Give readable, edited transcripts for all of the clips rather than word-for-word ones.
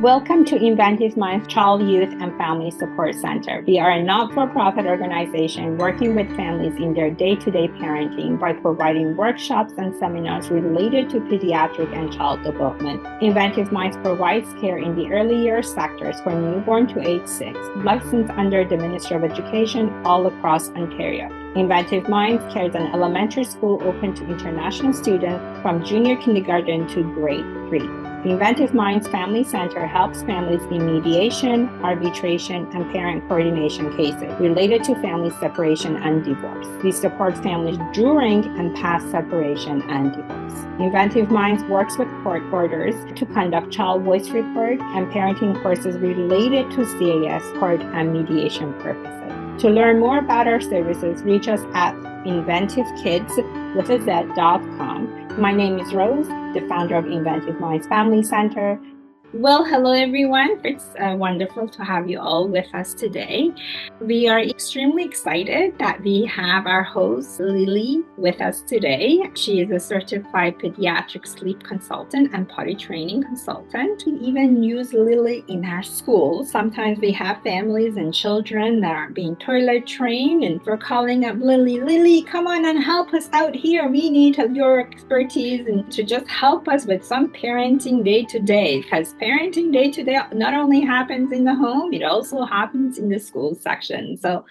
Welcome to Inventive Minds Child, Youth, and Family Support Center. We are a not-for-profit organization working with families in their day-to-day parenting by providing workshops and seminars related to pediatric and child development. Inventive Minds provides care in the early years sectors for newborn to age 6, licensed under the Ministry of Education all across Ontario. Inventive Minds carries an elementary school open to international students from junior kindergarten to grade 3. The Inventive Minds Family Center helps families in mediation, arbitration, and parent coordination cases related to family separation and divorce. We support families during and past separation and divorce. Inventive Minds works with court orders to conduct child voice report and parenting courses related to CAS, court, and mediation purposes. To learn more about our services, reach us at inventivekids.com. My name is Rose, the founder of Inventive Minds Family Center. Well, hello everyone. It's wonderful to have you all with us today. We are extremely excited that we have our host, Lily, with us today. She is a certified pediatric sleep consultant and potty training consultant. We even use Lily in our school. Sometimes we have families and children that are being toilet trained, and we're calling up Lily. Lily, come on and help us out here. We need your expertise and to just help us with some parenting day to day, because parenting day to day not only happens in the home, it also happens in the school section. So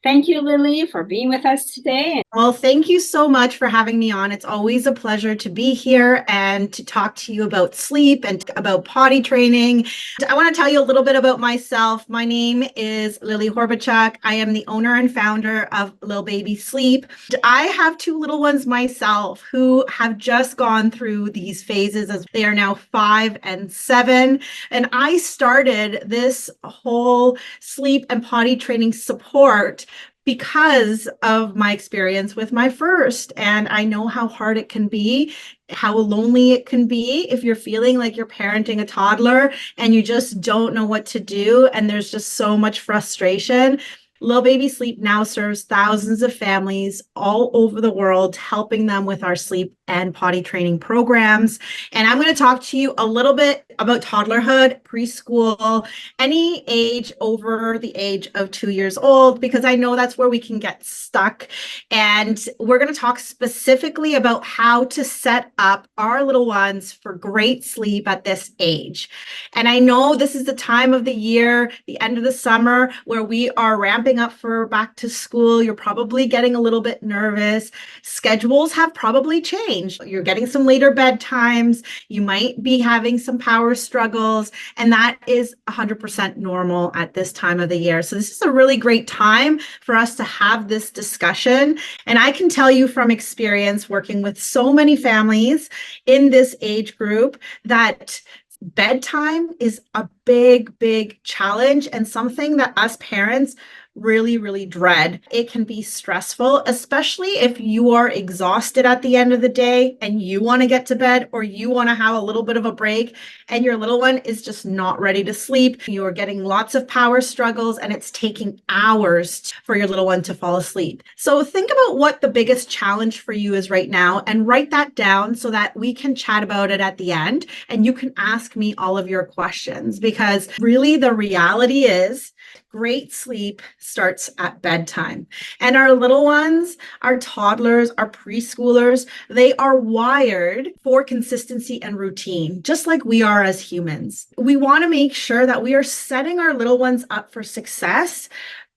thank you, Lily, for being with us today. Well, thank you so much for having me on. It's always a pleasure to be here and to talk to you about sleep and about potty training. I want to tell you a little bit about myself. My name is Lily Horbachuk. I am the owner and founder of Lil Baby Sleep. I have two little ones myself who have just gone through these phases as they are now 5 and 7. And I started this whole sleep and potty training support because of my experience with my first. And I know how hard it can be, how lonely it can be if you're feeling like you're parenting a toddler and you just don't know what to do. And there's just so much frustration. Lil Baby Sleep now serves thousands of families all over the world, helping them with our sleep and potty training programs. And I'm going to talk to you a little bit about toddlerhood, preschool, any age over the age of 2 years old, because I know that's where we can get stuck. And we're going to talk specifically about how to set up our little ones for great sleep at this age. And I know this is the time of the year, the end of the summer, where we are ramping up for back to school. You're probably getting a little bit nervous. Schedules have probably changed. You're getting some later bedtimes. You might be having some power struggles, and that is 100% normal at this time of the year. So this is a really great time for us to have this discussion. And I can tell you from experience working with so many families in this age group that bedtime is a big challenge and something that us parents really dread. It can be stressful, especially if you are exhausted at the end of the day and you want to get to bed, or you want to have a little bit of a break and your little one is just not ready to sleep. You are getting lots of power struggles and it's taking hours for your little one to fall asleep. So think about what the biggest challenge for you is right now and write that down so that we can chat about it at the end and you can ask me all of your questions, because really the reality is great sleep starts at bedtime. And our little ones, our toddlers, our preschoolers, they are wired for consistency and routine, just like we are as humans. We want to make sure that we are setting our little ones up for success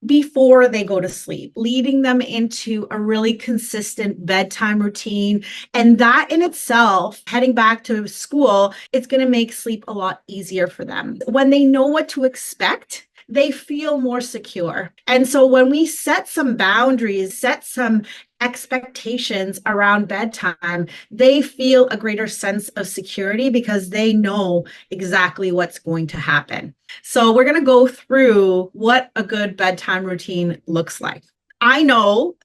before they go to sleep, leading them into a really consistent bedtime routine. And that in itself, heading back to school, it's going to make sleep a lot easier for them. When they know what to expect, they feel more secure. And so when we set some boundaries, set some expectations around bedtime, they feel a greater sense of security because they know exactly what's going to happen. So we're going to go through what a good bedtime routine looks like. I know,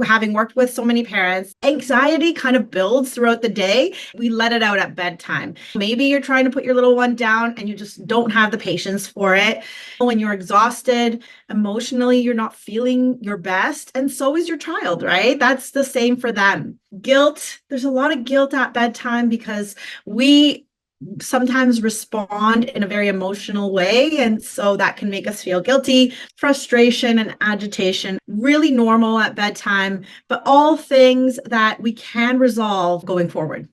having worked with so many parents, anxiety kind of builds throughout the day. We let it out at bedtime. Maybe you're trying to put your little one down and you just don't have the patience for it. When you're exhausted, emotionally, you're not feeling your best. And so is your child, right? That's the same for them. Guilt. There's a lot of guilt at bedtime because we sometimes respond in a very emotional way. And so that can make us feel guilty, frustration, and agitation, really normal at bedtime, but all things that we can resolve going forward.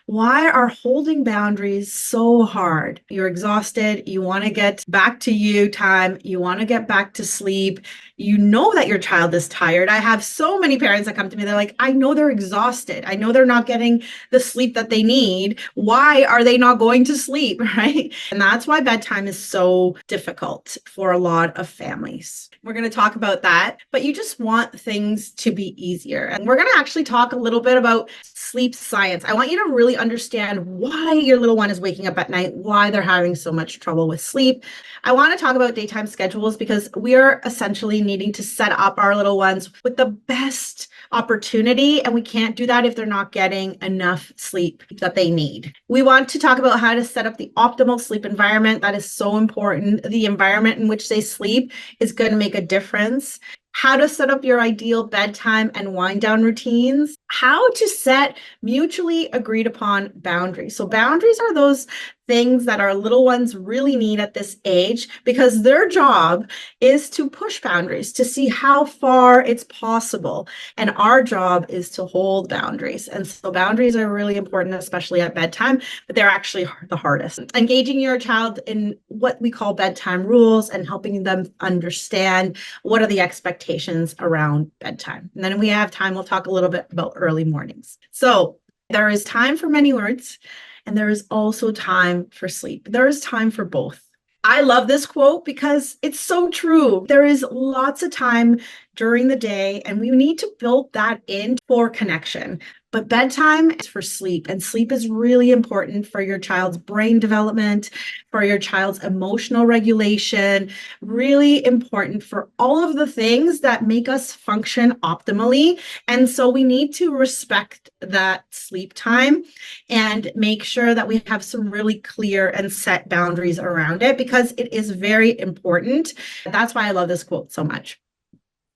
Why are holding boundaries so hard? You're exhausted. You want to get back to you time. You want to get back to sleep. You know that your child is tired. I have so many parents that come to me. They're like, I know they're exhausted. I know they're not getting the sleep that they need. Why are they not going to sleep? Right. And that's why bedtime is so difficult for a lot of families. We're going to talk about that, but you just want things to be easier. And we're going to actually talk a little bit about sleep science. I want you to really understand why your little one is waking up at night, why they're having so much trouble with sleep. I want to talk about daytime schedules because we are essentially needing to set up our little ones with the best opportunity, and we can't do that if they're not getting enough sleep that they need. We want to talk about how to set up the optimal sleep environment. That is so important. The environment in which they sleep is going to make a difference. How to set up your ideal bedtime and wind down routines, how to set mutually agreed upon boundaries. So boundaries are those things that our little ones really need at this age because their job is to push boundaries to see how far it's possible. And our job is to hold boundaries. And so boundaries are really important, especially at bedtime, but they're actually the hardest. Engaging your child in what we call bedtime rules and helping them understand what are the expectations around bedtime. And then if we have time, we'll talk a little bit about early mornings. So there is time for many words, and there is also time for sleep. There is time for both. I love this quote because it's so true. There is lots of time during the day, and we need to build that in for connection. But bedtime is for sleep, and sleep is really important for your child's brain development, for your child's emotional regulation, really important for all of the things that make us function optimally. And so we need to respect that sleep time and make sure that we have some really clear and set boundaries around it because it is very important. That's why I love this quote so much.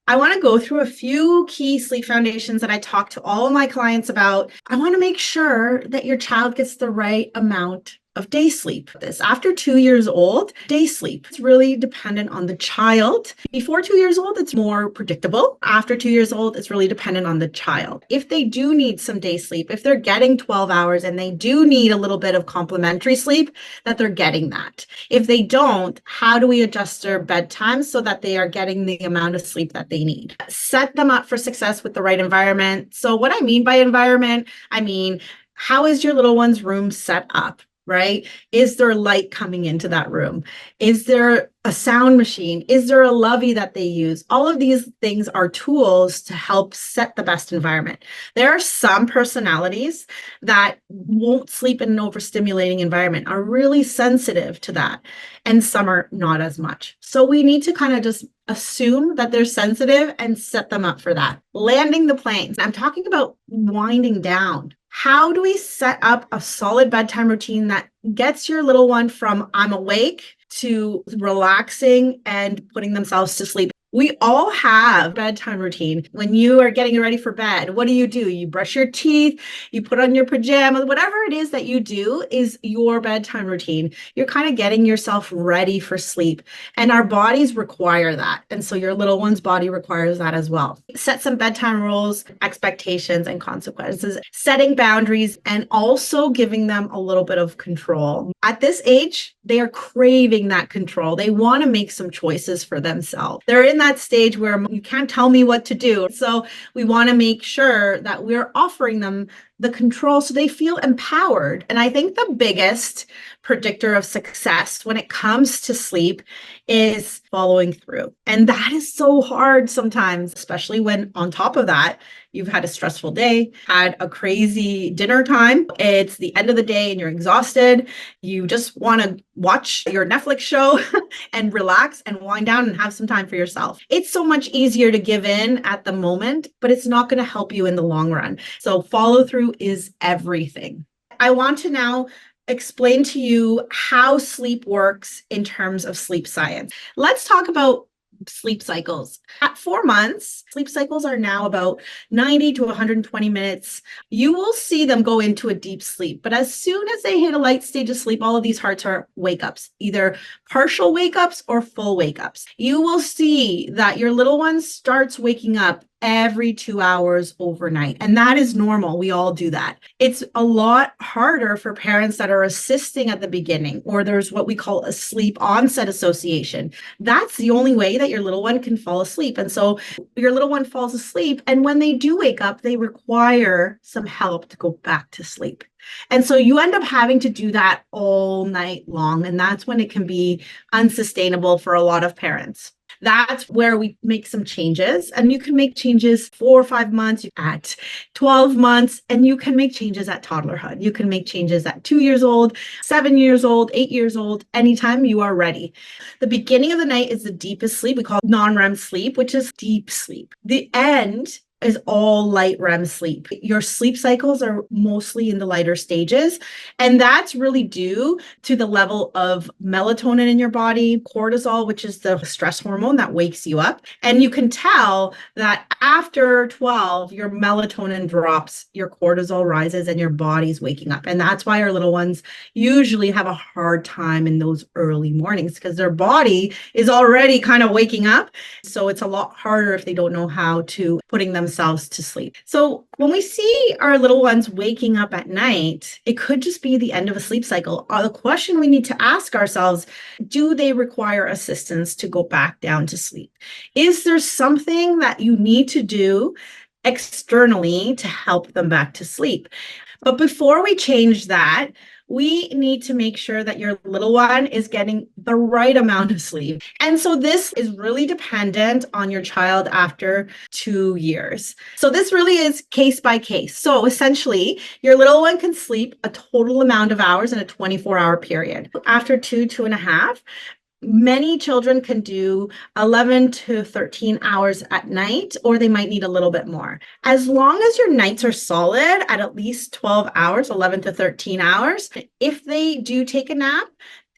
I want to go through a few key sleep foundations that I talk to all of my clients about. I want to make sure that your child gets the right amount of day sleep. This after 2 years old, day sleep is really dependent on the child. Before 2 years old, it's more predictable. After 2 years old, it's really dependent on the child. If they do need some day sleep, if they're getting 12 hours and they do need a little bit of complementary sleep, that they're getting that. If they don't, how do we adjust their bedtime so that they are getting the amount of sleep that they need? Set them up for success with the right environment. So what I mean by environment, I mean, how is your little one's room set up? Right? Is there light coming into that room? Is there a sound machine? Is there a lovey that they use? All of these things are tools to help set the best environment. There are some personalities that won't sleep in an overstimulating environment, are really sensitive to that, and some are not as much. So we need to kind of just assume that they're sensitive and set them up for that. Landing the plane. I'm talking about winding down. How do we set up a solid bedtime routine that gets your little one from I'm awake to relaxing and putting themselves to sleep? We all have bedtime routine. When you are getting ready for bed, what do? You brush your teeth, you put on your pajamas, whatever it is that you do is your bedtime routine. You're kind of getting yourself ready for sleep. And our bodies require that. And so your little one's body requires that as well. Set some bedtime rules, expectations, and consequences, setting boundaries, and also giving them a little bit of control. At this age, they are craving that control. They want to make some choices for themselves. They're in that stage where you can't tell me what to do. So we want to make sure that we're offering them the control so they feel empowered. And I think the biggest predictor of success when it comes to sleep is following through. And that is so hard sometimes, especially when on top of that, you've had a stressful day, had a crazy dinner time. It's the end of the day and you're exhausted. You just want to watch your Netflix show and relax and wind down and have some time for yourself. It's so much easier to give in at the moment, but it's not going to help you in the long run. So follow through is everything. I want to now explain to you how sleep works in terms of sleep science. Let's talk about sleep cycles. At 4 months, sleep cycles are now about 90 to 120 minutes. You will see them go into a deep sleep, but as soon as they hit a light stage of sleep, all of these hearts are wake ups, either partial wake ups or full wake ups. You will see that your little one starts waking up every 2 hours overnight. And that is normal. We all do that. It's a lot harder for parents that are assisting at the beginning, or there's what we call a sleep onset association. That's the only way that your little one can fall asleep. And so your little one falls asleep, and when they do wake up, they require some help to go back to sleep. And so you end up having to do that all night long. And that's when it can be unsustainable for a lot of parents. That's where we make some changes, and you can make changes 4 or 5 months at 12 months, and you can make changes at toddlerhood. You can make changes at 2 years old, 7 years old, 8 years old, anytime you are ready. The beginning of the night is the deepest sleep. We call it non-REM sleep, which is deep sleep. The end is all light REM sleep. Your sleep cycles are mostly in the lighter stages. And that's really due to the level of melatonin in your body, cortisol, which is the stress hormone that wakes you up. And you can tell that after 12, your melatonin drops, your cortisol rises, and your body's waking up. And that's why our little ones usually have a hard time in those early mornings, because their body is already kind of waking up. So it's a lot harder if they don't know how to putting themselves to sleep. So when we see our little ones waking up at night, it could just be the end of a sleep cycle. The question we need to ask ourselves, do they require assistance to go back down to sleep? Is there something that you need to do externally to help them back to sleep? But before we change that, we need to make sure that your little one is getting the right amount of sleep. And so this is really dependent on your child after 2 years. So this really is case by case. So essentially, your little one can sleep a total amount of hours in a 24-hour period. After 2.5, many children can do 11 to 13 hours at night, or they might need a little bit more. As long as your nights are solid at least 12 hours, 11 to 13 hours, if they do take a nap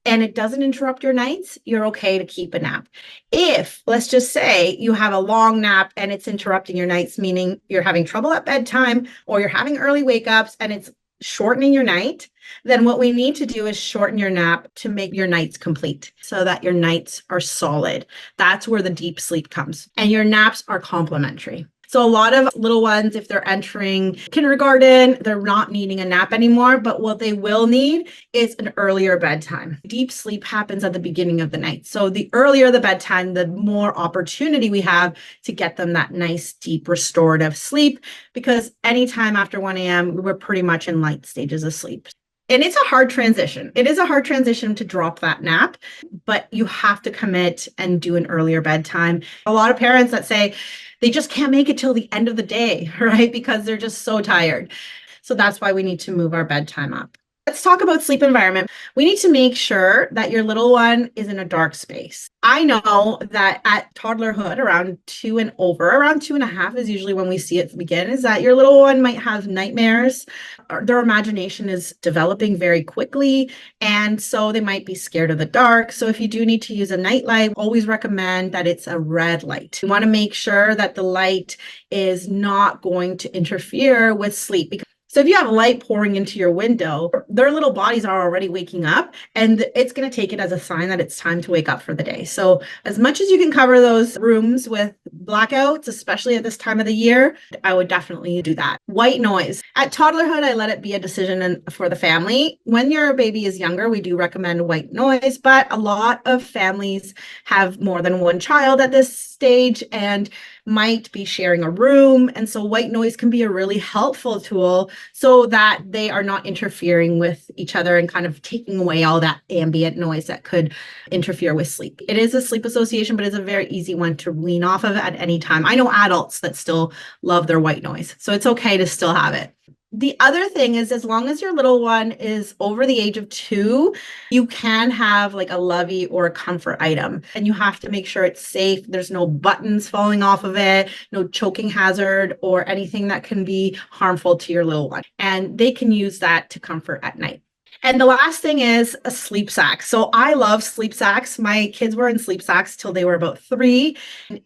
and it doesn't interrupt your nights, you're okay to keep a nap. If, let's just say, you have a long nap and it's interrupting your nights, meaning you're having trouble at bedtime or you're having early wake ups and it's shortening your night, then what we need to do is shorten your nap to make your nights complete so that your nights are solid. That's where the deep sleep comes. And your naps are complementary. So a lot of little ones, if they're entering kindergarten, they're not needing a nap anymore, but what they will need is an earlier bedtime. Deep sleep happens at the beginning of the night. So the earlier the bedtime, the more opportunity we have to get them that nice, deep, restorative sleep, because anytime after 1 a.m., we're pretty much in light stages of sleep. And it's a hard transition. It is a hard transition to drop that nap, but you have to commit and do an earlier bedtime. A lot of parents that say they just can't make it till the end of the day, right? Because they're just so tired. So that's why we need to move our bedtime up. Let's talk about sleep environment. We need to make sure that your little one is in a dark space. I know that at toddlerhood, around 2 and over, around 2.5 is usually when we see it begin, is that your little one might have nightmares. Or their imagination is developing very quickly, and so they might be scared of the dark. So if you do need to use a night light, always recommend that it's a red light. You want to make sure that the light is not going to interfere with sleep. So if you have light pouring into your window, their little bodies are already waking up, and it's going to take it as a sign that it's time to wake up for the day. So as much as you can cover those rooms with blackouts, especially at this time of the year, I would definitely do that. White noise. At toddlerhood, I let it be a decision for the family. When your baby is younger, we do recommend white noise, but a lot of families have more than one child at this stage and might be sharing a room. And so white noise can be a really helpful tool so that they are not interfering with each other and kind of taking away all that ambient noise that could interfere with sleep. It is a sleep association, but it's a very easy one to wean off of at any time. I know adults that still love their white noise, so it's okay to still have it. The other thing is, as long as your little one is over the age of 2, you can have like a lovey or a comfort item, and you have to make sure it's safe. There's no buttons falling off of it, no choking hazard or anything that can be harmful to your little one. And they can use that to comfort at night. And the last thing is a sleep sack. So I love sleep sacks. My kids were in sleep sacks till they were about 3.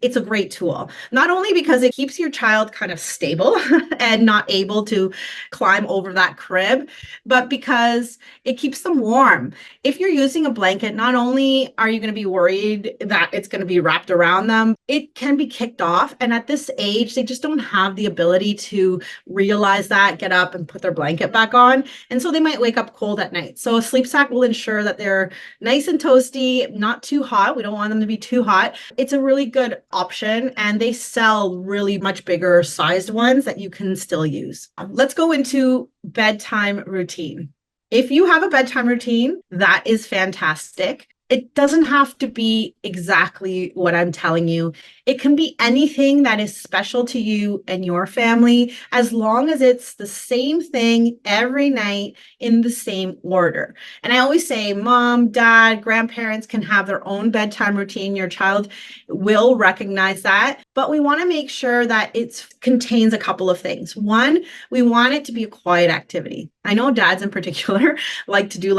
It's a great tool, not only because it keeps your child kind of stable and not able to climb over that crib, but because it keeps them warm. If you're using a blanket, not only are you going to be worried that it's going to be wrapped around them, it can be kicked off. And at this age, they just don't have the ability to realize that, get up and put their blanket back on. And so they might wake up cold at night. So a sleep sack will ensure that they're nice and toasty, not too hot. We don't want them to be too hot. It's a really good option, and they sell really much bigger sized ones that you can still use. Let's go into bedtime routine. If you have a bedtime routine, that is fantastic. It doesn't have to be exactly what I'm telling you. It can be anything that is special to you and your family, as long as it's the same thing every night in the same order. And I always say, mom, dad, grandparents can have their own bedtime routine. Your child will recognize that, but we want to make sure that it contains a couple of things. One, we want it to be a quiet activity. I know dads in particular like to do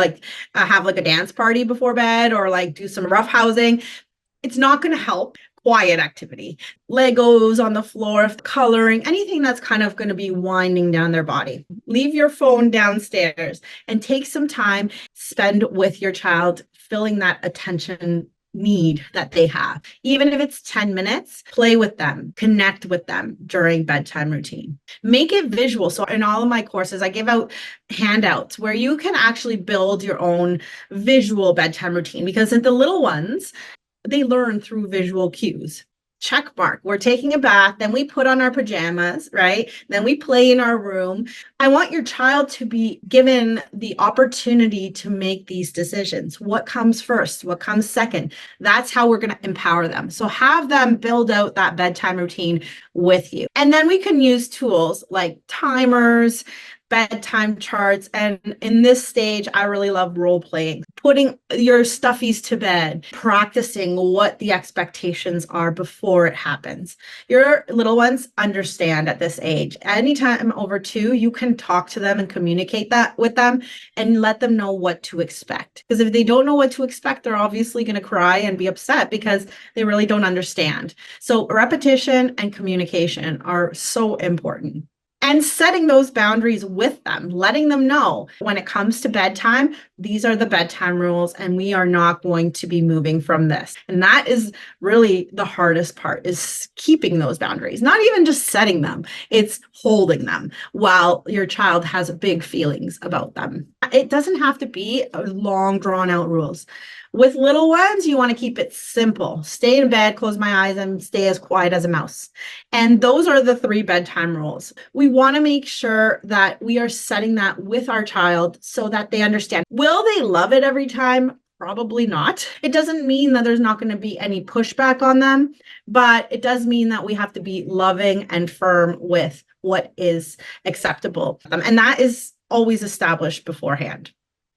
have like a dance party before bed, or like do some rough housing. It's not going to help. Quiet activity, Legos on the floor, coloring, anything that's kind of going to be winding down their body. Leave your phone downstairs and take some time, spend with your child, filling that attention need that they have. Even if it's 10 minutes, play with them, connect with them during bedtime routine. Make it visual. So in all of my courses, I give out handouts where you can actually build your own visual bedtime routine, because the little ones, they learn through visual cues. Check mark. We're taking a bath, then we put on our pajamas, right? Then we play in our room. I want your child to be given the opportunity to make these decisions. What comes first? What comes second? That's how we're going to empower them. So have them build out that bedtime routine with you. And then we can use tools like timers, bedtime charts. And in this stage, I really love role playing, putting your stuffies to bed, practicing what the expectations are before it happens. Your little ones understand at this age. Anytime over 2, you can talk to them and communicate that with them and let them know what to expect. Because if they don't know what to expect, they're obviously going to cry and be upset because they really don't understand. So repetition and communication are so important. And setting those boundaries with them, letting them know when it comes to bedtime, these are the bedtime rules, and we are not going to be moving from this. And that is really the hardest part, is keeping those boundaries, not even just setting them, it's holding them while your child has big feelings about them. It doesn't have to be long, drawn out rules. With little ones, you want to keep it simple. Stay in bed, close my eyes, and stay as quiet as a mouse. And those are the 3 bedtime rules. We want to make sure that we are setting that with our child so that they understand. Will they love it every time? Probably not. It doesn't mean that there's not going to be any pushback on them, but it does mean that we have to be loving and firm with what is acceptable. And that is always established beforehand.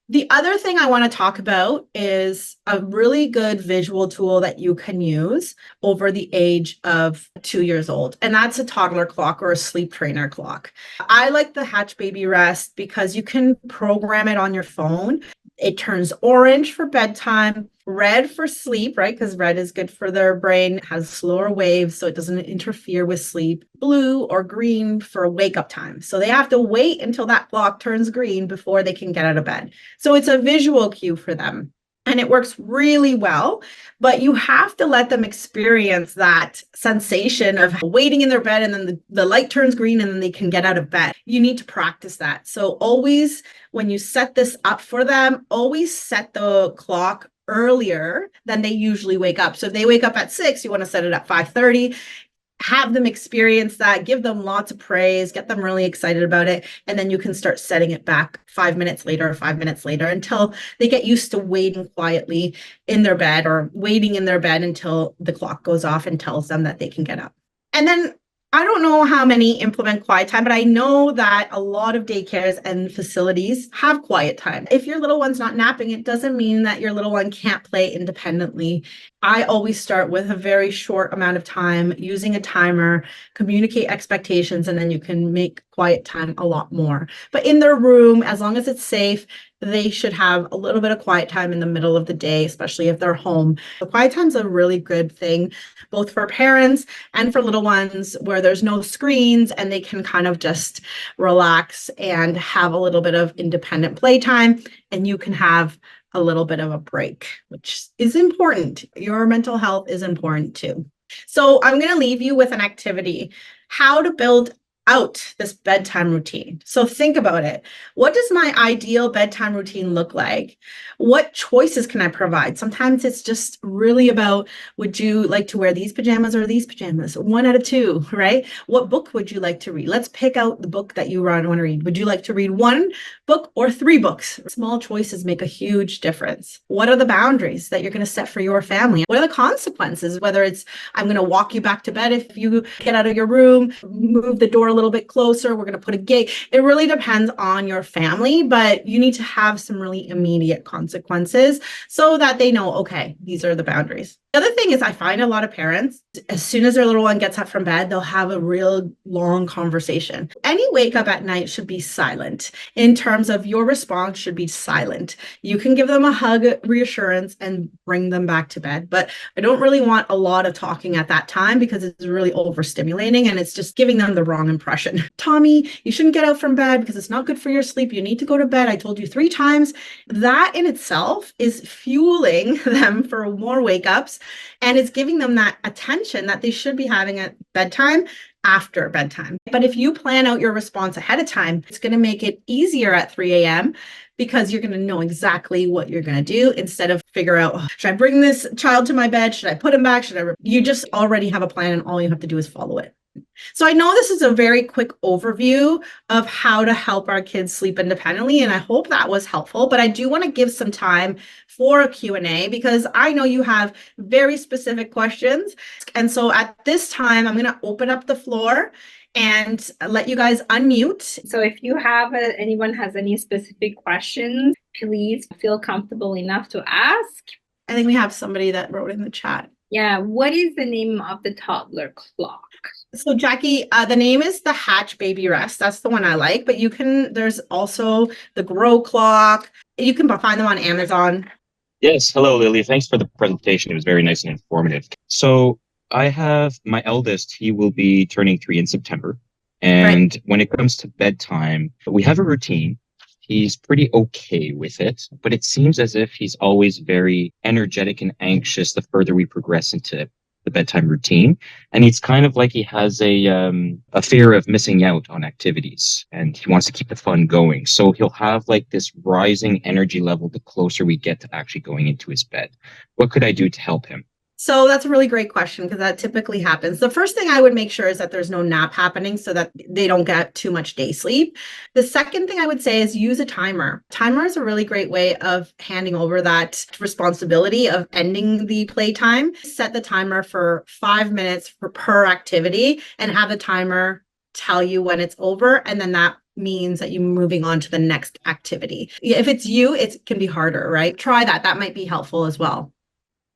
The other thing I want to talk about is a really good visual tool that you can use over the age of 2 years old, and that's a toddler clock or a sleep trainer clock. I like the Hatch Baby Rest because you can program it on your phone. It turns orange for bedtime, red for sleep, right? Because red is good for their brain, has slower waves, so it doesn't interfere with sleep. Blue or green for wake up time. So they have to wait until that clock turns green before they can get out of bed. So it's a visual cue for them. And it works really well, but you have to let them experience that sensation of waiting in their bed, and then the light turns green and then they can get out of bed. You need to practice that. So always, when you set this up for them, always set the clock earlier than they usually wake up. So if they wake up at 6, you want to set it at 5:30. Have them experience that, give them lots of praise, get them really excited about it. And then you can start setting it back 5 minutes later or 5 minutes later until they get used to waiting quietly in their bed, or waiting in their bed until the clock goes off and tells them that they can get up. And then I don't know how many implement quiet time, but I know that a lot of daycares and facilities have quiet time. If your little one's not napping, it doesn't mean that your little one can't play independently. I always start with a very short amount of time, using a timer, communicate expectations, and then you can make quiet time a lot more. But in their room, as long as it's safe, they should have a little bit of quiet time in the middle of the day, especially if they're home. So quiet time is a really good thing, both for parents and for little ones, where there's no screens and they can kind of just relax and have a little bit of independent playtime, and you can have a little bit of a break, which is important. Your mental health is important too. So I'm going to leave you with an activity, how to build out this bedtime routine. So think about it. What does my ideal bedtime routine look like? What choices can I provide? Sometimes it's just really about, would you like to wear these pajamas or these pajamas? One out of two, right? What book would you like to read? Let's pick out the book that you want to read. Would you like to read one book or three books? Small choices make a huge difference. What are the boundaries that you're going to set for your family? What are the consequences? Whether it's, I'm going to walk you back to bed if you get out of your room, move the door a little bit closer, we're going to put a gate. It really depends on your family, but you need to have some really immediate consequences so that they know, okay, these are the boundaries. The other thing is, I find a lot of parents, as soon as their little one gets up from bed, they'll have a real long conversation. Any wake up at night should be silent. In terms of your response should be silent. You can give them a hug, reassurance, and bring them back to bed. But I don't really want a lot of talking at that time because it's really overstimulating and it's just giving them the wrong impression. Tommy, you shouldn't get out from bed because it's not good for your sleep. You need to go to bed. I told you 3 times. That in itself is fueling them for more wake ups, and it's giving them that attention that they should be having at bedtime after bedtime. But if you plan out your response ahead of time, it's going to make it easier at 3 a.m. because you're going to know exactly what you're going to do instead of figure out, oh, should I bring this child to my bed? Should I put him back? You just already have a plan and all you have to do is follow it. So I know this is a very quick overview of how to help our kids sleep independently, and I hope that was helpful, but I do want to give some time for a Q&A because I know you have very specific questions. And so at this time, I'm going to open up the floor and let you guys unmute. So if you have anyone has any specific questions, please feel comfortable enough to ask. I think we have somebody that wrote in the chat. Yeah, what is the name of the toddler clock? So Jackie, the name is the Hatch Baby Rest. That's the one I like, but there's also the Grow Clock. You can find them on Amazon. Yes. Hello, Lily. Thanks for the presentation. It was very nice and informative. So I have my eldest, he will be turning 3 in September. And when it comes to bedtime, we have a routine. He's pretty okay with it, but it seems as if he's always very energetic and anxious the further we progress into the bedtime routine. And it's kind of like he has a fear of missing out on activities and he wants to keep the fun going. So he'll have like this rising energy level the closer we get to actually going into his bed. What could I do to help him? So that's a really great question because that typically happens. The first thing I would make sure is that there's no nap happening so that they don't get too much day sleep. The second thing I would say is use a timer. Timer is a really great way of handing over that responsibility of ending the playtime. Set the timer for 5 minutes per activity and have the timer tell you when it's over, and then that means that you're moving on to the next activity. If it's you, it can be harder, right? Try that. That might be helpful as well.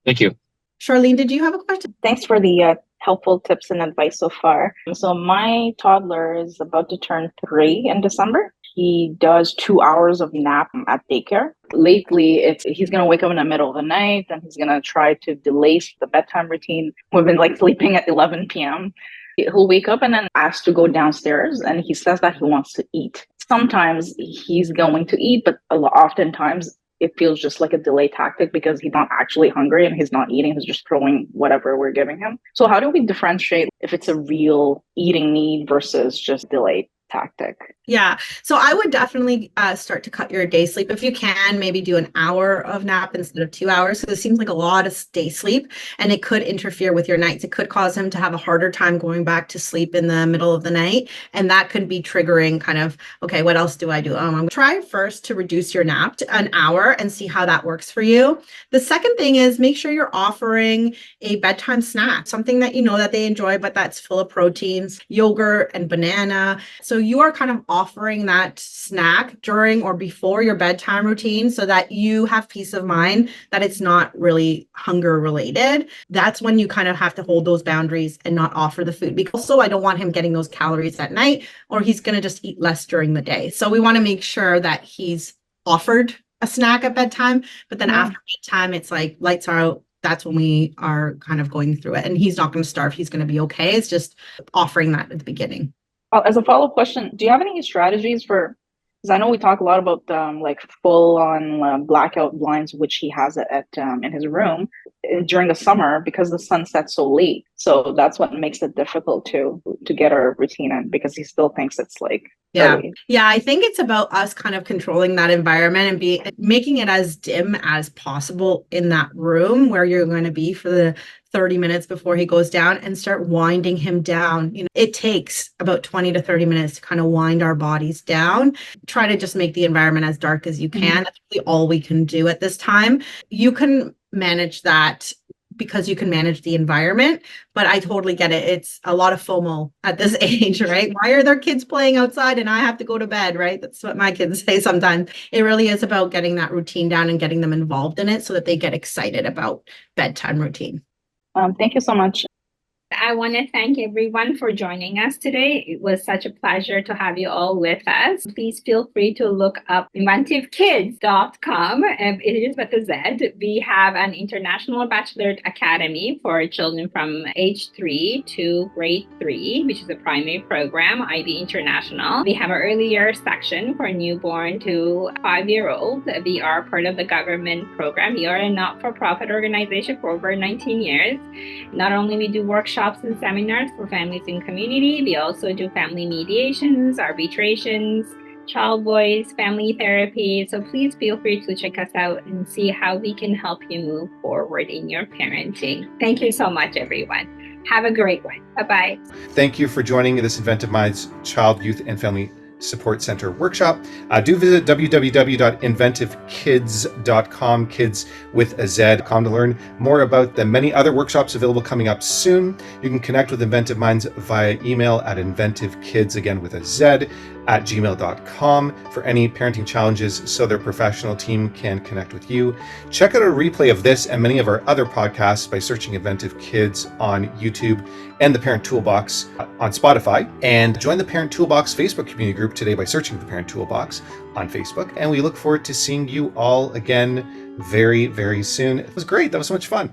Thank you. Charlene, did you have a question? Thanks for the helpful tips and advice so far. So my toddler is about to turn 3 in December. He does 2 hours of nap at daycare. Lately, he's going to wake up in the middle of the night and he's going to try to delay the bedtime routine. We've been like sleeping at 11 p.m. He'll wake up and then ask to go downstairs and he says that he wants to eat. Sometimes he's going to eat, but oftentimes it feels just like a delay tactic because he's not actually hungry and he's not eating. He's just throwing whatever we're giving him. So how do we differentiate if it's a real eating need versus just delay tactic? Yeah. So I would definitely start to cut your day sleep. If you can, maybe do an hour of nap instead of 2 hours. So it seems like a lot of day sleep and it could interfere with your nights. It could cause him to have a harder time going back to sleep in the middle of the night. And that could be triggering kind of, okay, what else do I do? I'm going to try first to reduce your nap to an hour and see how that works for you. The second thing is make sure you're offering a bedtime snack, something that you know that they enjoy, but that's full of proteins, yogurt and banana. So you are kind of offering that snack during or before your bedtime routine so that you have peace of mind that it's not really hunger related. That's when you kind of have to hold those boundaries and not offer the food, because also I don't want him getting those calories at night or he's going to just eat less during the day. So we want to make sure that he's offered a snack at bedtime, but then Yeah. after bedtime, it's like lights are out. That's when we are kind of going through it. And he's not going to starve. He's going to be okay. It's just offering that at the beginning. As a follow-up question, do you have any strategies for, because I know we talk a lot about like full-on blackout blinds, which he has at in his room during the summer because the sun sets so late. So that's what makes it difficult to get our routine in because he still thinks it's like early. Yeah, I think it's about us kind of controlling that environment and making it as dim as possible in that room where you're going to be for the 30 minutes before he goes down, and start winding him down. It takes about 20 to 30 minutes to kind of wind our bodies down. Try to just make the environment as dark as you can. That's really all we can do at this time. You can manage that because you can manage the environment, but I totally get it. It's a lot of FOMO at this age, right? Why are there kids playing outside and I have to go to bed, right? That's what my kids say sometimes. It really is about getting that routine down and getting them involved in it so that they get excited about bedtime routine. Thank you so much. I want to thank everyone for joining us today. It was such a pleasure to have you all with us. Please feel free to look up inventivekids.com. It is with a Z. We have an international bachelor academy for children from age 3 to grade 3, which is a primary program, IB International. We have an early years section for newborn to 5-year-old. We are part of the government program. We are a not-for-profit organization for over 19 years. Not only we do workshops and seminars for families in community, we also do family mediations, arbitrations, child voice, family therapy. So please feel free to check us out and see how we can help you move forward in your parenting. Thank you so much, everyone. Have a great one. Bye-bye. Thank you for joining this Inventive Minds Child, Youth, and Family Support Center workshop. Do visit www.inventivekids.com, kids with a Z.com, to learn more about the many other workshops available coming up soon. You can connect with Inventive Minds via email at inventivekids, again with a Z, at gmail.com for any parenting challenges so their professional team can connect with you. Check out a replay of this and many of our other podcasts by searching Inventive Kids on YouTube and the Parent Toolbox on Spotify. And join the Parent Toolbox Facebook community group today by searching the Parent Toolbox on Facebook. And we look forward to seeing you all again very, very soon. It was great. That was so much fun.